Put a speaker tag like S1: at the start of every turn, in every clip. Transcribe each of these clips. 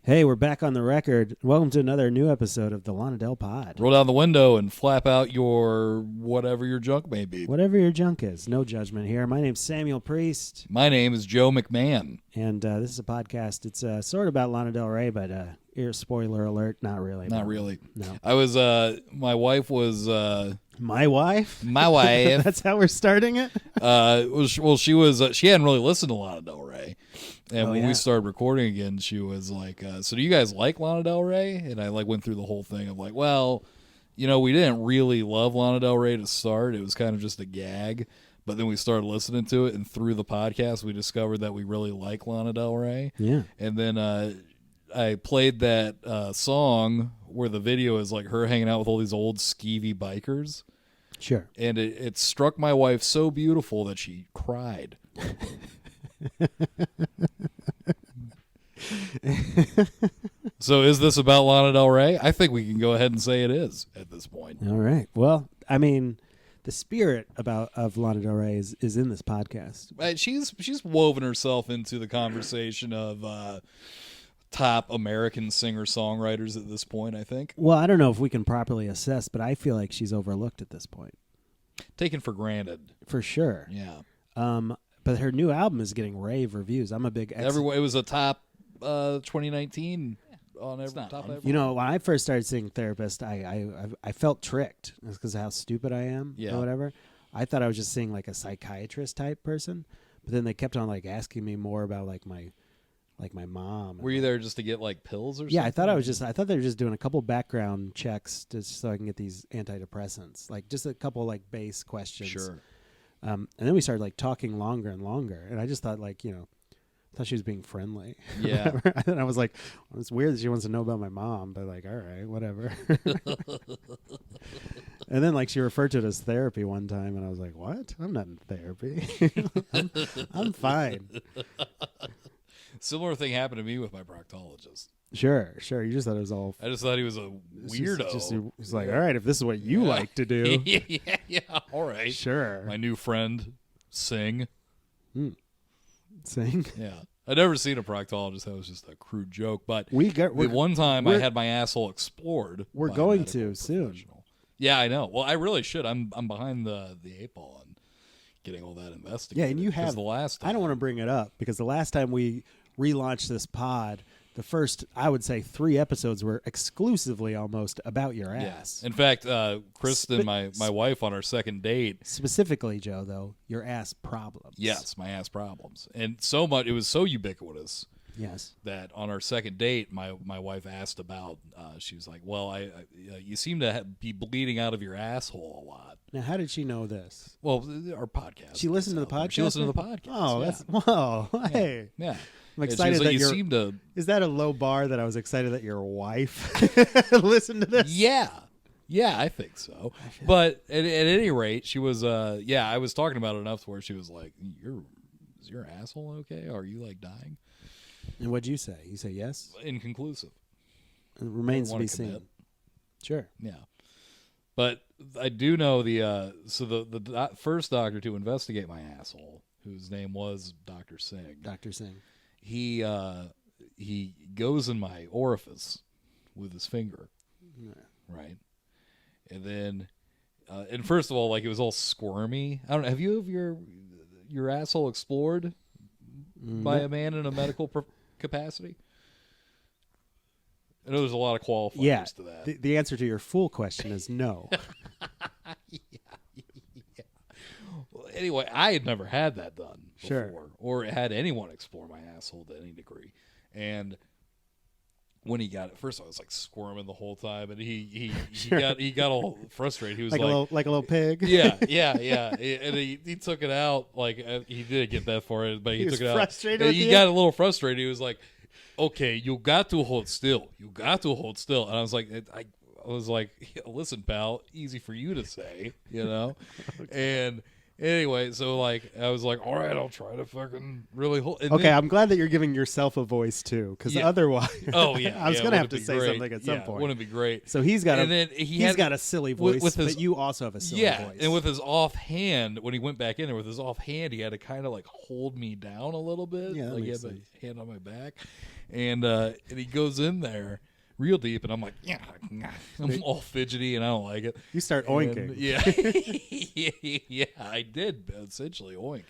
S1: Hey, we're back on the record. Welcome to another new episode of the Lana Pod.
S2: Roll down the window and flap out your whatever your junk may be.
S1: Whatever your junk is. No judgment here. My name's Samuel Priest.
S2: My name is Joe McMahon.
S1: And this is a podcast. It's sort of about Lana Del Rey, but spoiler alert, not really.
S2: Not really.
S1: No.
S2: I was, my wife was...
S1: My wife?
S2: My wife.
S1: That's how we're starting it?
S2: She hadn't really listened to Lana Del Rey. And when we started recording again, she was like, so do you guys like Lana Del Rey? And I went through the whole thing of well, we didn't really love Lana Del Rey to start. It was kind of just a gag. But then we started listening to it, and through the podcast, we discovered that we really like Lana Del Rey.
S1: Yeah.
S2: And then I played that song where the video is like her hanging out with all these old skeevy bikers.
S1: Sure.
S2: And it struck my wife so beautiful that she cried. So is this about Lana Del Rey? I think we can go ahead and say it is at this point.
S1: All right. Well, I mean, the spirit of Lana Del Rey is in this podcast.
S2: She's woven herself into the conversation of top American singer-songwriters at this point, I think.
S1: Well, I don't know if we can properly assess, but I feel like she's overlooked at this point.
S2: Taken for granted.
S1: For sure.
S2: Yeah.
S1: But her new album is getting rave reviews. I'm a big...
S2: It was a top 2019 on every top.
S1: You know, when I first started seeing Therapist, I felt tricked. It's because of how stupid I am or whatever. I thought I was just seeing like a psychiatrist type person, but then they kept on like asking me more about like my mom.
S2: Were you there just to get like pills or something?
S1: Yeah, I thought they were just doing a couple background checks just so I can get these antidepressants, like just a couple like base questions.
S2: Sure.
S1: And then we started like talking longer and longer, and I just thought I thought she was being friendly.
S2: Yeah.
S1: And I was like, well, it's weird that she wants to know about my mom, but like, all right, whatever. And then like she referred to it as therapy one time, and I was like, what? I'm not in therapy. I'm fine.
S2: Similar thing happened to me with my proctologist.
S1: Sure. You just thought it was all...
S2: I just thought he was a weirdo.
S1: He's like, all right, if this is what you like to do.
S2: yeah, all right.
S1: Sure.
S2: My new friend, Sing.
S1: Sing?
S2: Yeah. I'd never seen a proctologist. That was just a crude joke. But one time I had my asshole explored.
S1: We're going to soon.
S2: Yeah, I know. Well, I really should. I'm behind the eight ball on getting all that investigated.
S1: Yeah, and you have...
S2: The last time,
S1: I don't want to bring it up, because the last time we relaunched this pod... The first, I would say, 3 episodes were exclusively almost about your ass.
S2: Yeah. In fact, Kristen, my wife, on our second date...
S1: Specifically, Joe, though, your ass problems.
S2: Yes, my ass problems. And so much, it was so ubiquitous.
S1: Yes.
S2: That on our second date, my wife asked about, she was like, well, you seem to be bleeding out of your asshole a lot.
S1: Now, how did she know this?
S2: Well, our podcast.
S1: She listened to the podcast?
S2: She listened to the podcast.
S1: Oh, that's... Whoa, hey.
S2: Yeah.
S1: I'm excited that
S2: you seem to...
S1: Is that a low bar that I was excited that your wife listened to this?
S2: Yeah, I think so. But at any rate, she was. I was talking about it enough to where she was like, "Is your asshole okay? Are you like dying?"
S1: And what'd you say? You say yes?
S2: Inconclusive.
S1: It remains to be seen. Sure.
S2: Yeah, but I do know the first doctor to investigate my asshole, whose name was Dr. Singh.
S1: Dr. Singh.
S2: He goes in my orifice with his finger, right? And then, and first of all, like it was all squirmy. I don't know. Have you your asshole explored by a man in a medical capacity? I know there's a lot of qualifiers to that.
S1: The answer to your full question is no.
S2: Well, anyway, I had never had that done before,
S1: sure.
S2: or had anyone explore my asshole to any degree. And when he got it, first I was like squirming the whole time, and he got all frustrated. He was like
S1: a little pig.
S2: Yeah. And he took it out like he did get that for it, but he took it out.
S1: Frustrated.
S2: He got a little frustrated. He was like, "Okay, you got to hold still. And I was like, listen, pal, easy for you to say, you know,
S1: okay.
S2: Anyway, so like I was like, all right, I'll try to fucking really hold.
S1: Okay, I'm glad that you're giving yourself a voice too, because otherwise,
S2: oh yeah,
S1: I was gonna have to say something at some point.
S2: Wouldn't it be great?
S1: So he's got
S2: he's
S1: got a silly voice,
S2: with his,
S1: but you also have a silly voice.
S2: And with his offhand, when he went back in there with his offhand, he had to kind of like hold me down a little bit.
S1: Yeah,
S2: like he had
S1: sense.
S2: my hand on my back, and he goes in there real deep, and I'm like, yeah, I'm all fidgety, and I don't like it.
S1: You start oinking.
S2: Yeah, I did essentially oink,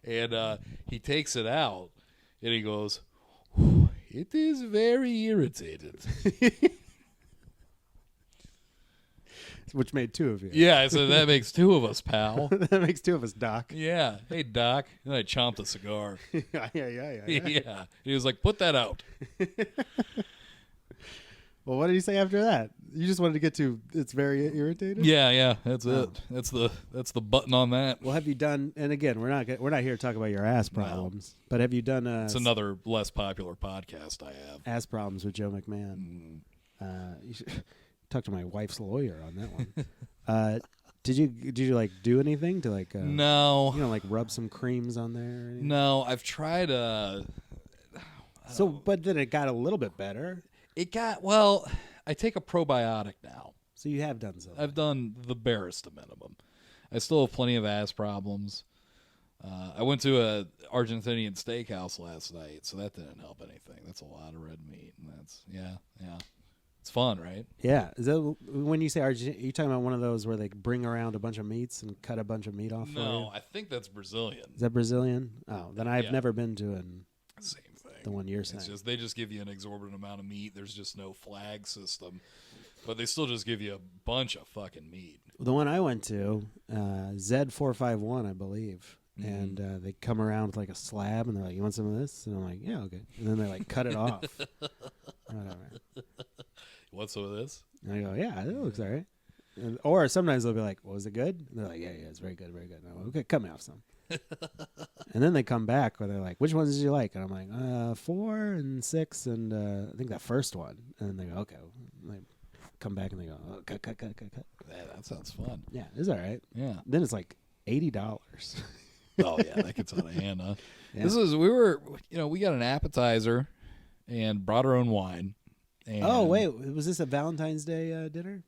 S2: and he takes it out, and he goes, it is very irritated.
S1: Which made two of you.
S2: Yeah, so that makes two of us, pal.
S1: That makes two of us, Doc.
S2: Yeah. Hey, Doc. And I chomped a cigar.
S1: Yeah.
S2: Yeah. He was like, put that out.
S1: Well, what did he say after that? You just wanted to get to it's very irritated?
S2: Yeah. That's it. That's the button on that.
S1: Well, have you done, and again, we're not here to talk about your ass problems, but have you done
S2: it's another less popular podcast I have.
S1: Ass problems with Joe McMahon. You should talk to my wife's lawyer on that one. Did you like do anything to like
S2: no,
S1: like rub some creams on there or anything?
S2: No, I've tried
S1: but then it got a little bit better.
S2: I take a probiotic now.
S1: So you have done something.
S2: I've done the barest minimum. I still have plenty of ass problems. I went to a Argentinian steakhouse last night, so that didn't help anything. That's a lot of red meat, and that's yeah. It's fun, right?
S1: Yeah. Is that when you say Argentina, are you talking about one of those where they bring around a bunch of meats and cut a bunch of meat off for you?
S2: No, I think that's Brazilian.
S1: Is that Brazilian? Oh, then I've never been to
S2: same thing.
S1: The one you're saying.
S2: It's just they just give you an exorbitant amount of meat. There's just no flag system, but they still just give you a bunch of fucking meat.
S1: The one I went to, Z451, I believe. And they come around with like a slab, and they're like, "You want some of this?" And I'm like, "Yeah, okay." And then they like cut it off. Whatever.
S2: Want some of this?
S1: And I go, "Yeah, it looks all right." Or sometimes they'll be like, "Was it good?" And they're like, "Yeah, it's very good, very good." And I'm like, "Okay, cut me off some." And then they come back where they're like, "Which ones did you like?" And I'm like, 4 and 6, and I think that first one. And then they go, "Okay." And they come back and they go, "Oh, cut."
S2: Yeah, that sounds fun.
S1: Yeah, it's all right.
S2: Yeah.
S1: Then it's like $80.
S2: Oh yeah, that gets out of hand, huh?
S1: Yeah.
S2: We got an appetizer and brought our own wine. And
S1: oh wait, was this a Valentine's Day dinner?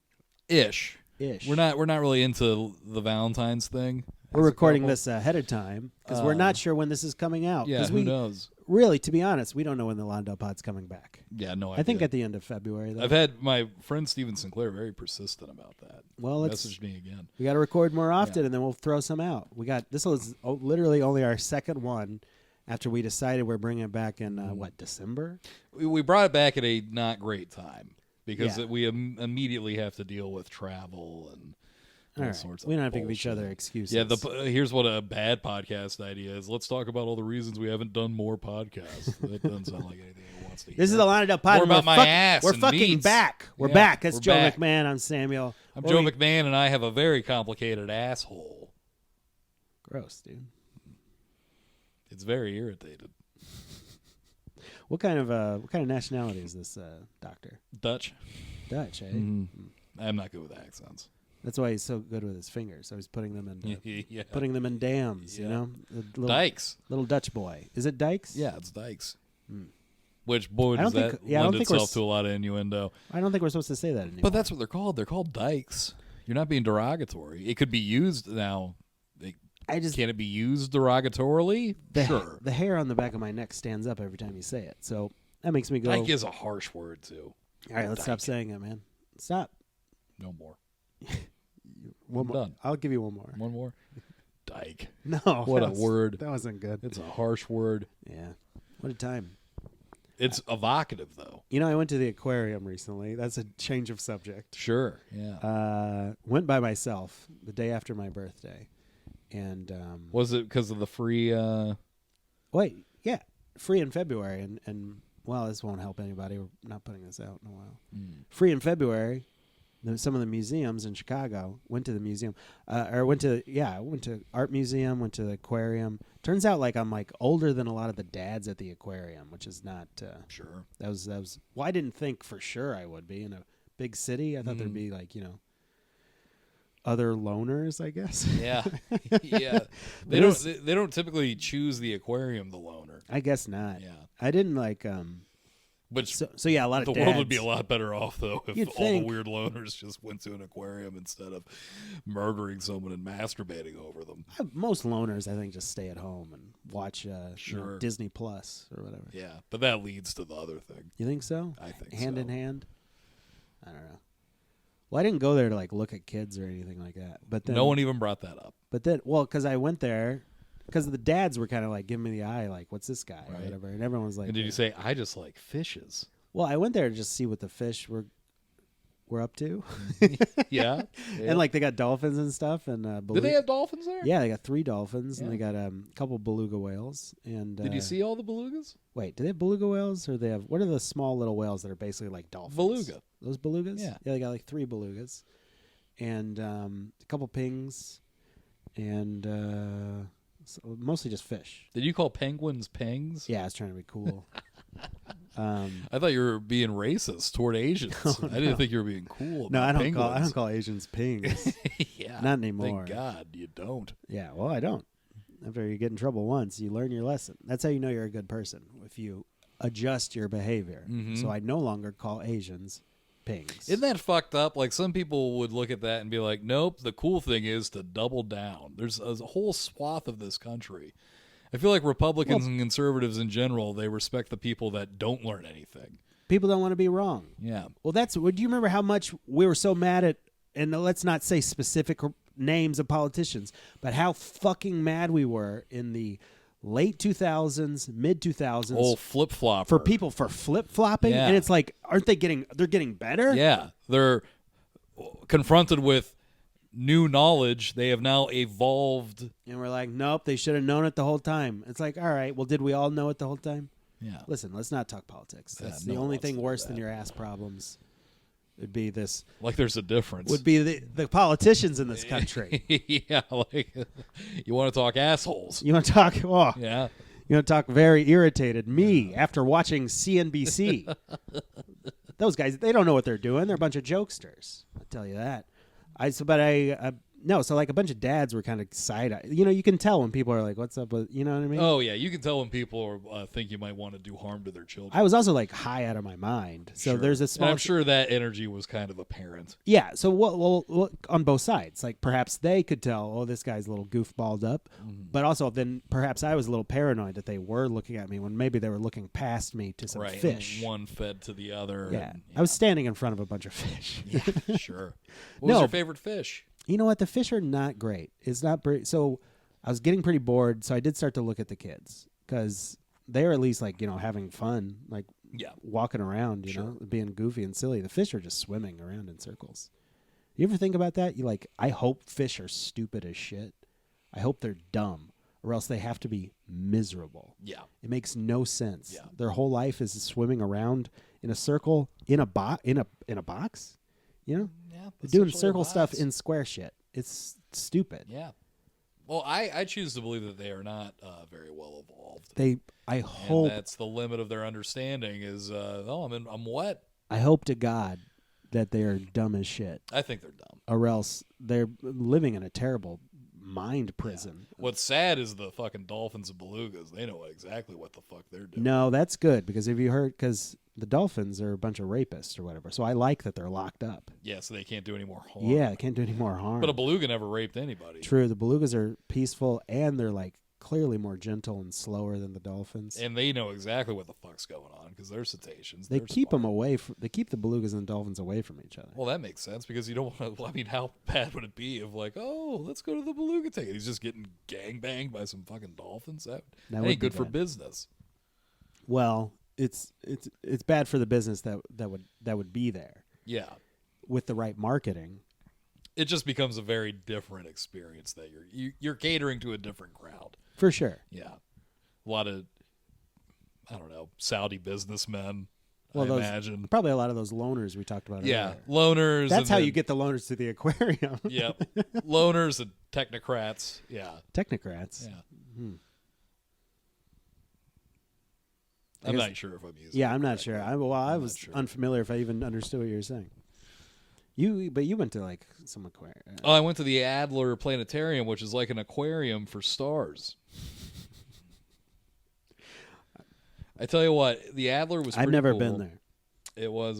S2: Ish. We're not really into the Valentine's thing.
S1: We're recording this ahead of time because we're not sure when this is coming out.
S2: Yeah, who knows?
S1: Really, to be honest, we don't know when the Lana Pod's coming back.
S2: Yeah, no idea.
S1: I think at the end of February. Though.
S2: I've had my friend Steven Sinclair very persistent about that.
S1: Well,
S2: message me again.
S1: We got to record more often, and then we'll throw some out. This was literally only our second one after we decided we're bringing it back in December.
S2: We brought it back at a not great time because we immediately have to deal with travel and. All sorts of
S1: we don't have to
S2: bullshit.
S1: give each other excuses.
S2: Yeah, here's what a bad podcast idea is. Let's talk about all the reasons we haven't done more podcasts. That doesn't sound like anything he wants to hear.
S1: This is the Lana Pod.
S2: More about my ass.
S1: We're fucking
S2: meats.
S1: back. We're back. That's Joe McMahon. I'm Samuel.
S2: I'm Joe McMahon, and I have a very complicated asshole.
S1: Gross, dude.
S2: It's very irritated.
S1: What kind of nationality is this doctor?
S2: Dutch.
S1: Dutch, eh?
S2: I'm not good with accents.
S1: That's why he's so good with his fingers. So he's putting them in dams, you know?
S2: Dykes.
S1: Little Dutch boy. Is it Dykes?
S2: Yeah, it's Dykes. Which, boy, does that lend itself to a lot of innuendo.
S1: I don't think we're supposed to say that anymore.
S2: But that's what they're called. They're called dykes. You're not being derogatory. It could be used now. Can it be used derogatorily? Sure.
S1: The hair on the back of my neck stands up every time you say it. So that makes me go.
S2: Dyke is a harsh word, too.
S1: All right, let's stop saying it, man. Stop.
S2: No more.
S1: One more.
S2: Done.
S1: I'll give you one more.
S2: One more? Dyke.
S1: No.
S2: What a word.
S1: That wasn't good.
S2: It's a harsh word.
S1: Yeah. What a time.
S2: It's evocative, though.
S1: You know, I went to the aquarium recently. That's a change of subject.
S2: Sure, yeah.
S1: Went by myself the day after my birthday. And
S2: was it because of the free...
S1: Wait, yeah. Free in February. And well, this won't help anybody. We're not putting this out in a while. Free in February. Some of the museums in Chicago. Went to the museum. I went to art museum, went to the aquarium. Turns out like I'm like older than a lot of the dads at the aquarium, which is not
S2: sure.
S1: That was well, I didn't think for sure I would be in a big city. I thought there'd be like, other loners, I guess.
S2: Yeah, yeah. They don't typically choose the aquarium, the loner.
S1: I guess not.
S2: Yeah,
S1: I didn't like.
S2: But
S1: so yeah, a lot of
S2: the
S1: dads,
S2: world would be a lot better off though if
S1: You'd
S2: all
S1: think.
S2: the weird loners just went to an aquarium instead of murdering someone and masturbating over them.
S1: Most loners, I think, just stay at home and watch
S2: Sure.
S1: Disney Plus or whatever.
S2: Yeah, but that leads to the other thing.
S1: You think so?
S2: I think
S1: hand
S2: so.
S1: in hand. I don't know. Well, I didn't go there to like look at kids or anything like that. But then
S2: No one even brought that up.
S1: But then, well, because I went there, because the dads were kind of like giving me the eye, like, "What's this guy?" or
S2: Right.
S1: whatever, and everyone was like,
S2: And did you say, I just like fishes?
S1: Well, I went there to just see what the fish were up to.
S2: Yeah.
S1: And like they got dolphins and stuff. And
S2: Did they have dolphins there?
S1: Yeah, they got 3 dolphins and
S2: Yeah.
S1: they got a couple beluga whales. And
S2: Did you see all the belugas?
S1: Wait, do they have beluga whales or they have what are the small little whales that are basically like dolphins?
S2: Beluga.
S1: Those belugas?
S2: Yeah.
S1: Yeah, they got like 3 belugas and a couple pings and mostly just fish.
S2: Did you call penguins pings?
S1: Yeah, I was trying to be cool.
S2: I thought you were being racist toward Asians. I didn't think you were being cool.
S1: No,
S2: about
S1: I don't
S2: penguins.
S1: call Asians pings.
S2: Yeah,
S1: Not anymore.
S2: Thank God you don't.
S1: Yeah, well, I don't. After you get in trouble once, you learn your lesson. That's how you know you're a good person, if you adjust your behavior.
S2: Mhm.
S1: So I no longer call Asians pings.
S2: Isn't that fucked up? Like some people would look at that and be like, "Nope." The cool thing is to double down. There's a whole swath of this country. I feel like Republicans and conservatives in general, they respect the people that don't learn anything.
S1: People don't want to be wrong.
S2: Yeah.
S1: Well, do you remember how much we were so mad at, and let's not say specific names of politicians, but how fucking mad we were in the late 2000s, mid 2000s.
S2: Oh, flip-flopper.
S1: For people for flip-flopping.
S2: Yeah.
S1: And it's like, they're getting better?
S2: Yeah. They're confronted with new knowledge. They have now evolved.
S1: And we're like, nope, they should have known it the whole time. It's like, all right, well, did we all know it the whole time?
S2: Yeah.
S1: Listen, let's not talk politics.
S2: Yeah,
S1: That's
S2: no
S1: the
S2: one
S1: only
S2: wants
S1: thing
S2: to do
S1: worse than
S2: that.
S1: your ass problems. Would be this.
S2: Like there's a difference.
S1: Would be the politicians in this country.
S2: Yeah, like you want to talk assholes.
S1: You want to talk? Oh,
S2: Yeah.
S1: you want to talk very irritated. Me after watching CNBC. Those guys, they don't know what they're doing. They're a bunch of jokesters. I'll tell you that. So like a bunch of dads were kind of side-eye. You can tell when people are like, what's up with, you know what I mean?
S2: Oh yeah, you can tell when people are, think you might want to do harm to their children.
S1: I was also like high out of my mind. So
S2: Sure.
S1: there's a
S2: And
S1: small.
S2: I'm sure that energy was kind of apparent.
S1: Yeah. So what on both sides? Like perhaps they could tell, oh, this guy's a little goofballed up, but also then perhaps I was a little paranoid that they were looking at me when maybe they were looking past me to some
S2: Right.
S1: fish.
S2: And one fed to the other.
S1: Yeah.
S2: and-
S1: I was standing in front of a bunch of fish.
S2: Yeah, sure. What was
S1: No.
S2: your favorite fish?
S1: You know what? The fish are not great. It's not so I was getting pretty bored, so I did start to look at the kids because they're at least like having fun, like
S2: Yeah.
S1: walking around,
S2: Sure.
S1: being goofy and silly. The fish are just swimming around in circles. You ever think about that? I hope fish are stupid as shit. I hope they're dumb, or else they have to be miserable.
S2: Yeah.
S1: It makes no sense.
S2: Yeah.
S1: Their whole life is swimming around in a circle in a box.
S2: Yeah.
S1: They're doing circle stuff in square shit. It's stupid.
S2: Yeah. Well, I choose to believe that they are not very well evolved.
S1: I
S2: And
S1: hope
S2: that's the limit of their understanding is, I'm wet.
S1: I hope to God that they are dumb as shit,
S2: I think they're dumb.
S1: or else they're living in a terrible mind prison.
S2: What's sad is the fucking dolphins and belugas. They know exactly what the fuck they're doing.
S1: No, that's good because if you heard, because the dolphins are a bunch of rapists or whatever, so I like that they're locked up.
S2: Yeah, so they can't do any more harm.
S1: Yeah, they can't do any more harm.
S2: But a beluga never raped anybody.
S1: True, the belugas are peaceful and they're like clearly more gentle and slower than the dolphins.
S2: And they know exactly what the fuck's going on because they're cetaceans.
S1: They
S2: They're
S1: keep them
S2: smart.
S1: away. They keep the belugas and the dolphins away from each other.
S2: Well, that makes sense because you don't want to. I mean, how bad would it be if, like, oh, let's go to the beluga tank? He's just getting gangbanged by some fucking dolphins. That
S1: That
S2: ain't
S1: would be
S2: good for
S1: bad.
S2: business.
S1: Well, it's bad for the business that would be there
S2: Yeah.
S1: with the right marketing.
S2: It just becomes a very different experience that you're catering to a different crowd.
S1: For sure.
S2: Yeah. A lot of, I don't know, Saudi businessmen,
S1: Well,
S2: I imagine.
S1: Probably a lot of those loners we talked about
S2: Yeah.
S1: earlier.
S2: Loners.
S1: That's
S2: and
S1: how
S2: then-
S1: you get the loners to the aquarium.
S2: Yep. Loners and technocrats. Yeah.
S1: Technocrats.
S2: Yeah. I'm
S1: guess-
S2: not sure if I'm using
S1: Yeah,
S2: it
S1: I'm not
S2: correctly.
S1: sure. I
S2: I'm
S1: was
S2: not sure.
S1: unfamiliar if I even understood what you were saying. But you went to like some aquarium.
S2: Oh, I went to the Adler Planetarium, which is like an aquarium for stars. I tell you what, the Adler was pretty
S1: I've never
S2: cool.
S1: been there.
S2: It was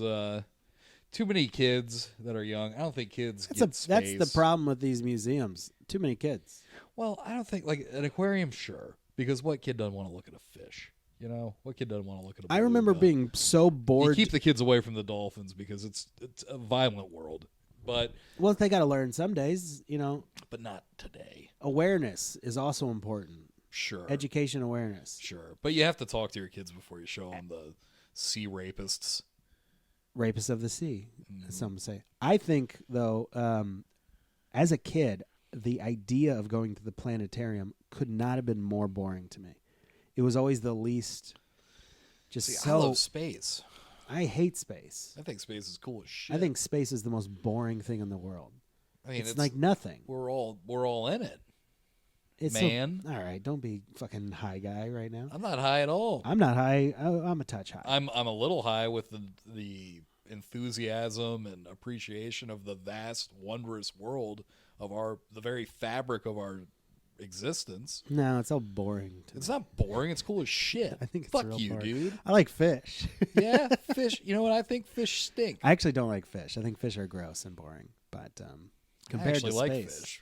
S2: too many kids that are young. I don't think kids get space.
S1: That's the problem with these museums. Too many kids.
S2: Well, I don't think, like, an aquarium, sure. Because what kid doesn't want to look at a fish? You know? What kid doesn't want to look at a beluga?
S1: I remember being so bored.
S2: You keep the kids away from the dolphins because it's a violent world. But
S1: well, they got to learn some days, you know.
S2: But not today.
S1: Awareness is also important.
S2: Sure.
S1: Education awareness.
S2: Sure. But you have to talk to your kids before you show them the sea rapists.
S1: Rapists of the sea, as some say. I think, though, as a kid, the idea of going to the planetarium could not have been more boring to me. It was always the least
S2: I love space.
S1: I hate space.
S2: I think space is cool as shit.
S1: I think space is the most boring thing in the world. I mean, it's like nothing.
S2: We're all in it.
S1: It's
S2: man.
S1: All right, don't be fucking high guy right now.
S2: I'm not high at all.
S1: I'm not high. I'm a touch high.
S2: I'm a little high with the enthusiasm and appreciation of the vast, wondrous world of the very fabric of our existence.
S1: No, it's all boring.
S2: It's not boring. It's cool as shit.
S1: I think it's
S2: fuck
S1: real
S2: you,
S1: boring.
S2: dude.
S1: I like fish.
S2: Yeah, fish. You know what? I think fish stink.
S1: I actually don't like fish. I think fish are gross and boring. But compared to
S2: like
S1: space,
S2: fish.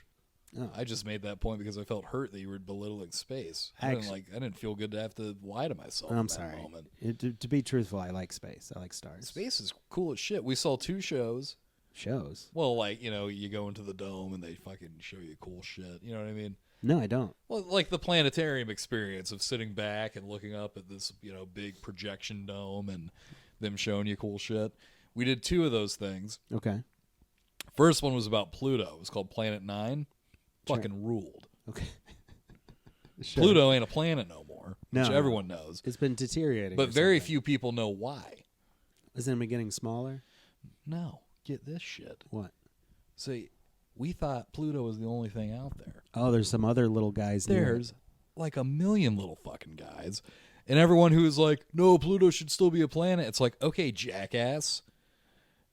S1: Oh.
S2: I just made that point because I felt hurt that you were belittling space. I didn't feel good to have to lie to myself.
S1: I'm
S2: in that
S1: sorry.
S2: Moment.
S1: To be truthful, I like space. I like stars.
S2: Space is cool as shit. We saw 2 shows.
S1: Shows?
S2: Well, like, you know, you go into the dome and they fucking show you cool shit. You know what I mean?
S1: No, I don't.
S2: Well, like the planetarium experience of sitting back and looking up at this, you know, big projection dome and them showing you cool shit. We did 2 of those things.
S1: Okay.
S2: First one was about Pluto. It was called Planet 9.
S1: Sure.
S2: Fucking ruled.
S1: Okay. Sure.
S2: Pluto ain't a planet no more, which
S1: No.
S2: everyone knows.
S1: It's been deteriorating.
S2: But very few people know why.
S1: Isn't it getting smaller?
S2: No. Get this shit.
S1: What?
S2: See, we thought Pluto was the only thing out there.
S1: Oh, there's some other little guys there.
S2: There's like a million little fucking guys. And everyone who's like, no, Pluto should still be a planet. It's like, okay, jackass.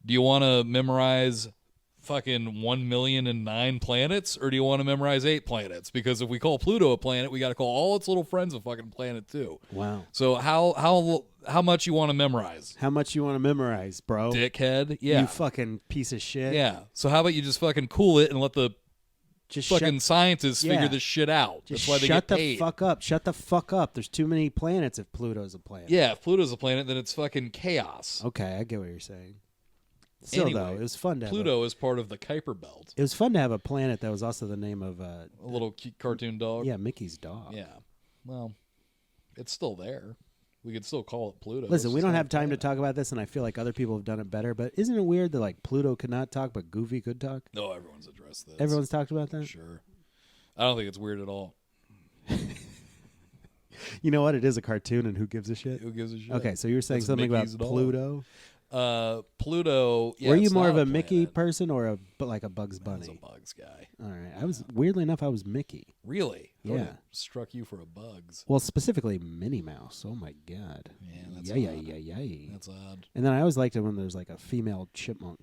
S2: Do you want to memorize fucking 1,000,009 planets, or do you want to memorize 8 planets? Because if we call Pluto a planet, we got to call all its little friends a fucking planet too.
S1: Wow.
S2: So how much you want to memorize?
S1: How much you want to memorize, bro?
S2: Dickhead. Yeah.
S1: You fucking piece of shit.
S2: Yeah. So how about you just fucking cool it and let the
S1: Just
S2: fucking scientists figure this shit out.
S1: Just
S2: That's why they
S1: shut
S2: get paid.
S1: the fuck up. Shut the fuck up. There's too many planets if Pluto's a planet.
S2: Yeah, if Pluto's a planet, then it's fucking chaos.
S1: Okay, I get what you're saying. Still,
S2: Anyway,
S1: though, it was fun to
S2: Pluto is part of the Kuiper Belt.
S1: It was fun to have a planet that was also the name of
S2: A little cute cartoon dog.
S1: yeah, Mickey's dog.
S2: Yeah. Well, it's still there. We could still call it Pluto.
S1: Listen,
S2: It's
S1: we
S2: just
S1: don't
S2: not
S1: have
S2: a
S1: time to
S2: planet.
S1: talk about this, and I feel like other people have done it better. But isn't it weird that like Pluto could not talk, but Goofy could talk?
S2: No, everyone's addressed this.
S1: Everyone's talked about that.
S2: Sure. I don't think it's weird at all.
S1: You know what? It is a cartoon, and who gives a shit?
S2: Who gives a shit?
S1: Okay, so you were saying
S2: That's
S1: something
S2: Mickey's
S1: about
S2: dog.
S1: Pluto.
S2: Pluto. Yeah,
S1: Were you
S2: it's
S1: more
S2: not
S1: of a Mickey
S2: planet.
S1: person or like a Bugs
S2: I was
S1: Bunny?
S2: a Bugs guy.
S1: All right, I was weirdly enough, I was Mickey.
S2: Really? I would've
S1: Yeah.
S2: Struck you for a Bugs.
S1: Well, specifically Minnie Mouse. Oh my god.
S2: Yeah, that's
S1: yeah,
S2: odd.
S1: yeah.
S2: That's odd.
S1: And then I always liked it when there's like a female chipmunk.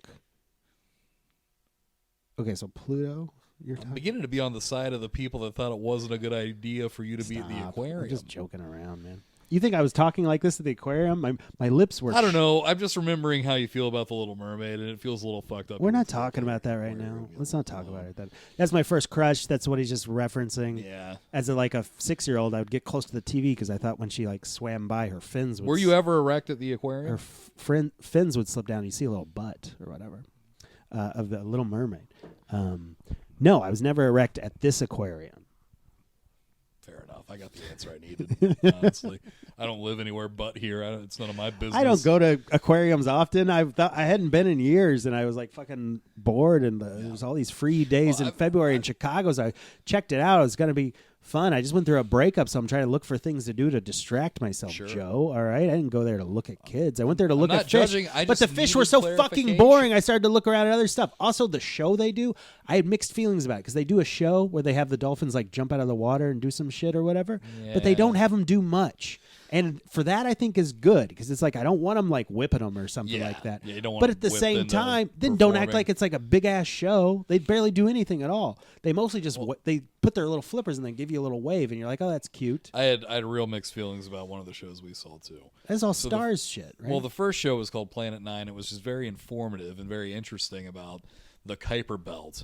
S1: Okay, so Pluto, you're
S2: I'm
S1: talking.
S2: beginning to be on the side of the people that thought it wasn't a good idea for you to be at the
S1: Stop.
S2: aquarium.
S1: I'm just joking around, man. You think I was talking like this at the aquarium? My lips were.
S2: I don't know. I'm just remembering how you feel about the Little Mermaid, and it feels a little fucked up.
S1: We're not
S2: It's like
S1: talking about that right
S2: aquarium.
S1: now. Let's not talk about it. That's my first crush. That's what he's just referencing.
S2: Yeah.
S1: As like a 6-year-old, I would get close to the TV because I thought when she like swam by, her fins would.
S2: Were you ever erect at the aquarium?
S1: Her fins would slip down. You see a little butt or whatever of the Little Mermaid. No, I was never erect at this aquarium.
S2: Fair enough. I got the answer I needed. Honestly, I don't live anywhere but here. It's none of my business.
S1: I don't go to aquariums often. I hadn't been in years, and I was like fucking bored. And there was all these free days in February in Chicago. So I checked it out. It was going to be fun. I just went through a breakup, so I'm trying to look for things to do to distract myself.
S2: Sure.
S1: Joe, all right. I didn't go there to look at kids. I went there to look
S2: not
S1: at fish.
S2: judging. I
S1: But
S2: just
S1: the fish were
S2: needed
S1: so fucking
S2: clarification.
S1: boring. I started to look around at other stuff. Also, the show they do, I had mixed feelings about it because they do a show where they have the dolphins like jump out of the water and do some shit or whatever, but they
S2: Yeah.
S1: don't have them do much. And for that, I think is good because it's like I don't want them like whipping them or something like that.
S2: Yeah, you don't want
S1: but at the same time, then don't act like it's like a big ass show. They barely do anything at all. They mostly just they put their little flippers and then give you a little wave, and you're like, oh, that's cute.
S2: I had real mixed feelings about one of the shows we saw too.
S1: That's all Stars shit, right?
S2: Well, the first show was called Planet Nine. It was just very informative and very interesting about the Kuiper Belt,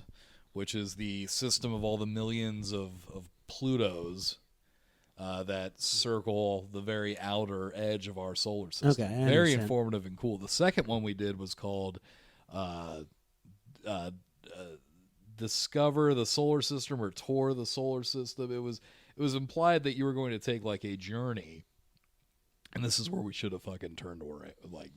S2: which is the system of all the millions of Plutos that circle the very outer edge of our solar system.
S1: Okay,
S2: very informative and cool. The second one we did was called Discover the Solar System or Tour the Solar System. It was implied that you were going to take like a journey, and this is where we should have fucking turned or like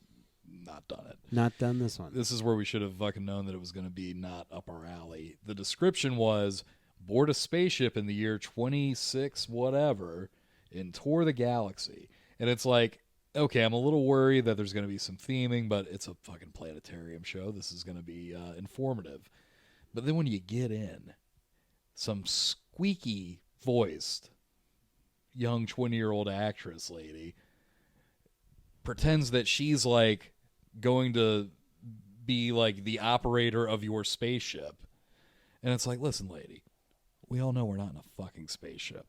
S2: not done it.
S1: Not done this one.
S2: This is where we should have fucking known that it was going to be not up our alley. The description was board a spaceship in the year 26 whatever and tour the galaxy. And it's like, okay, I'm a little worried that there's going to be some theming, but it's a fucking planetarium show. This is going to be informative. But then when you get in, some squeaky voiced young 20-year-old actress lady pretends that she's like going to be like the operator of your spaceship. And it's like, listen, lady, we all know we're not in a fucking spaceship.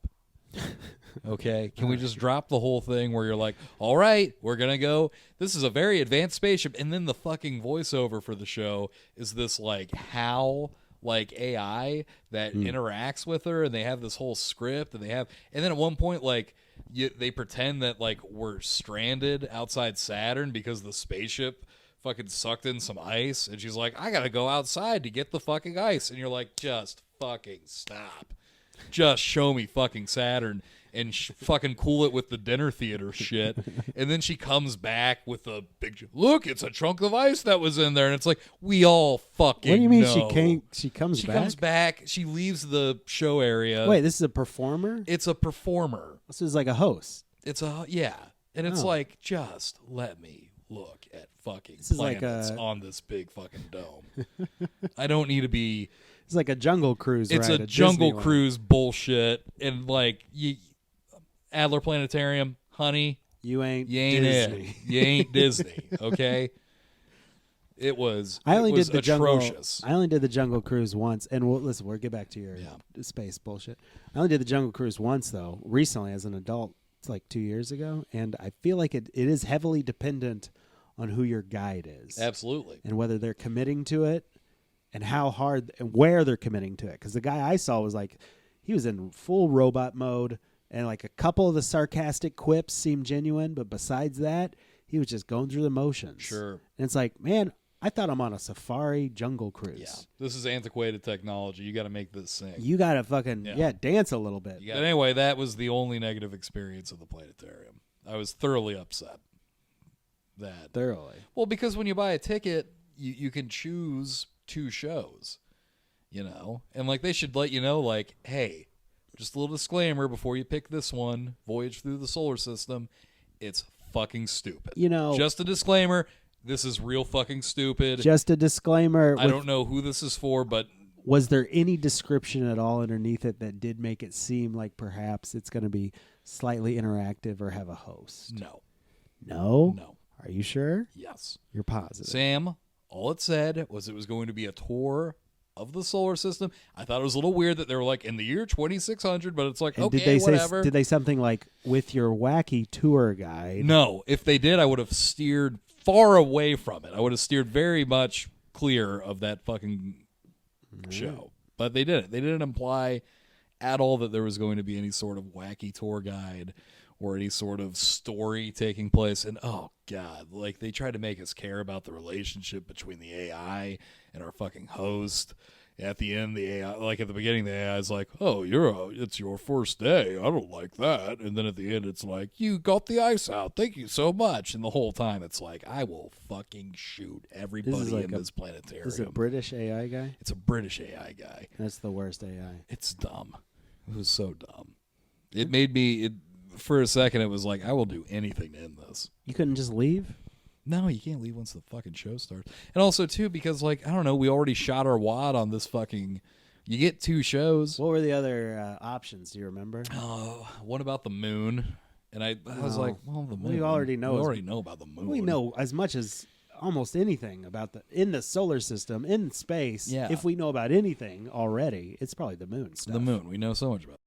S2: Okay? Can we just drop the whole thing where you're like, all right, we're going to go. This is a very advanced spaceship. And then the fucking voiceover for the show is this like HAL like AI that interacts with her, and they have this whole script, and then at one point like they pretend that like we're stranded outside Saturn because the spaceship fucking sucked in some ice, and she's like, I gotta go outside to get the fucking ice, and you're like, just fucking stop, just show me fucking Saturn and fucking cool it with the dinner theater shit. And then she comes back with a big look, it's a chunk of ice that was in there, and it's like, we all fucking
S1: what do you mean
S2: know.
S1: she comes back?
S2: She comes back, she leaves the show area.
S1: Wait, this is a performer?
S2: It's a performer.
S1: This is like a host.
S2: It's a and it's like, just let me look at fucking
S1: this
S2: planets
S1: like
S2: on this big fucking dome. I don't need to be.
S1: It's like a Jungle Cruise.
S2: It's
S1: ride
S2: a Jungle Cruise bullshit, and like Adler Planetarium, honey,
S1: you ain't
S2: Disney.
S1: it.
S2: You ain't Disney, okay? It was.
S1: I only did the
S2: atrocious.
S1: I only did the Jungle Cruise once, and we'll get back to your space bullshit. I only did the Jungle Cruise once though, recently as an adult. It's like 2 years ago, and I feel like it is heavily dependent on who your guide is.
S2: Absolutely.
S1: And whether they're committing to it and how hard and where they're committing to it. Because the guy I saw was like, he was in full robot mode, and like a couple of the sarcastic quips seemed genuine, but besides that, he was just going through the motions.
S2: Sure.
S1: And it's like, man, I thought I'm on a safari Jungle Cruise.
S2: Yeah. This is antiquated technology. You got to make this sing.
S1: You got to fucking, dance a little bit.
S2: But anyway, that was the only negative experience of the planetarium. I was thoroughly upset.
S1: Thoroughly?
S2: Well, because when you buy a ticket, you can choose 2 shows, you know? And, like, they should let you know, like, hey, just a little disclaimer before you pick this one, Voyage Through the Solar System, it's fucking stupid.
S1: You know.
S2: Just a disclaimer, this is real fucking stupid.
S1: Just a disclaimer.
S2: I don't know who this is for, but...
S1: Was there any description at all underneath it that did make it seem like perhaps it's going to be slightly interactive or have a host?
S2: No.
S1: No?
S2: No.
S1: Are you sure?
S2: Yes.
S1: You're positive.
S2: Sam, all it said was it was going to be a tour of the solar system. I thought it was a little weird that they were like in the year 2600, but it's like, and okay, whatever.
S1: Did they something like with your wacky tour guide?
S2: No. If they did, I would have steered far away from it. I would have steered very much clear of that fucking show. But they didn't. They didn't imply at all that there was going to be any sort of wacky tour guide or any sort of story taking place. And oh god, like they tried to make us care about the relationship between the AI and our fucking host. At the end, the AI, like at the beginning, the AI is like, "Oh, it's your first day. I don't like that." And then at the end, it's like, "You got the ice out. Thank you so much." And the whole time, it's like, "I will fucking shoot everybody in this planetarium."
S1: This is a British AI guy?
S2: It's a British AI guy.
S1: That's the worst AI.
S2: It's dumb. It was so dumb. It made me. For a second, it was like, I will do anything to end this.
S1: You couldn't just leave?
S2: No, you can't leave once the fucking show starts. And also, too, because, like, I don't know, we already shot our wad on this fucking... You get 2 shows.
S1: What were the other options? Do you remember?
S2: Oh, what about the moon? And I was like, well, the moon.
S1: We already know.
S2: We already know about the moon.
S1: We know as much as almost anything about in the solar system, in space.
S2: Yeah.
S1: If we know about anything already, it's probably the moon stuff.
S2: The moon. We know so much about